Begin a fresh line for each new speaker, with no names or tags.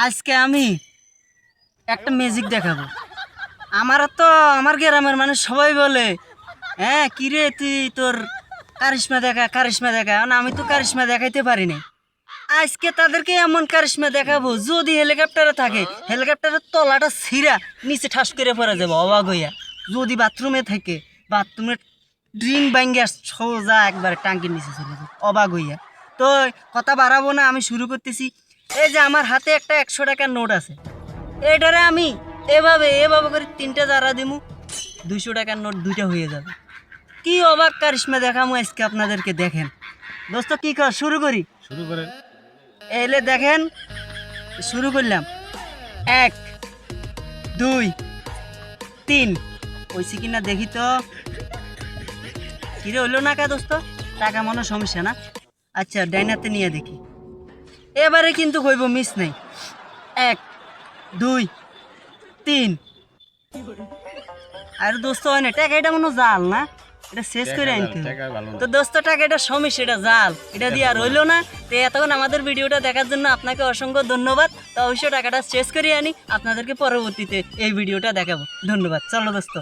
আজকে আমি একটা ম্যাজিক দেখাবো। আমার গ্রামের মানুষ সবাই বলে, হ্যাঁ কিরে তুই তোর কারিশমা দেখা কারিশমা দেখা, না আমি তো কারিশমা দেখাইতে পারি না। আজকে তাদেরকে এমন কারিশমা দেখাবো, যদি হেলিকপ্টারে থাকে হেলিকপ্টারের তলাটা ছিঁড়া নিচে ঠাস করে পড়ে যাবো অবাক হইয়া। যদি বাথরুমে থাকে বাথরুমের ড্রিম ভাঙ্গিয়া সোজা একবারে টাঙ্কির নিচে চলে যাবো অবাক হইয়া। তো কথা বাড়াবো না, আমি শুরু করতেছি। এই যে আমার হাতে একটা 100 টাকার নোট আছে, এটারে আমি এভাবে এভাবে করে 3টে জারা দিমু, 200 টাকার নোট 2টা হয়ে যাবে। কি অবাক কারিশমা দেখামু আজকে আপনাদেরকে, দেখেন দোস্ত কি কর শুরু করি।
শুরু করেন।
এলে দেখেন, শুরু করলাম। 1 2 3 হয়েছে কিনা দেখি তো। কিরে হইলো না কা দোস্ত? টাকা মনে সমস্যা না। আচ্ছা ডাইনাতে নিয়ে দেখি, এবারে কিন্তু কইব মিস নাই। 1 2 3 আর দোস্ত হয় না, টাকা এটা মনে হয় জাল না, এটা শেষ করে আনতে হবে।
টাকা ভালো না।
তো দোস্ত টাকা এটা সমস্যা, এটা জাল, এটা দিয়ে আর রইলো না। তো এতক্ষণ আমাদের ভিডিওটা দেখার জন্য আপনাকে অসংখ্য ধন্যবাদ। তো অবশ্যই টাকাটা শেষ করে আনি, আপনাদেরকে পরবর্তীতে এই ভিডিওটা দেখাবো। ধন্যবাদ। চলো দোস্ত।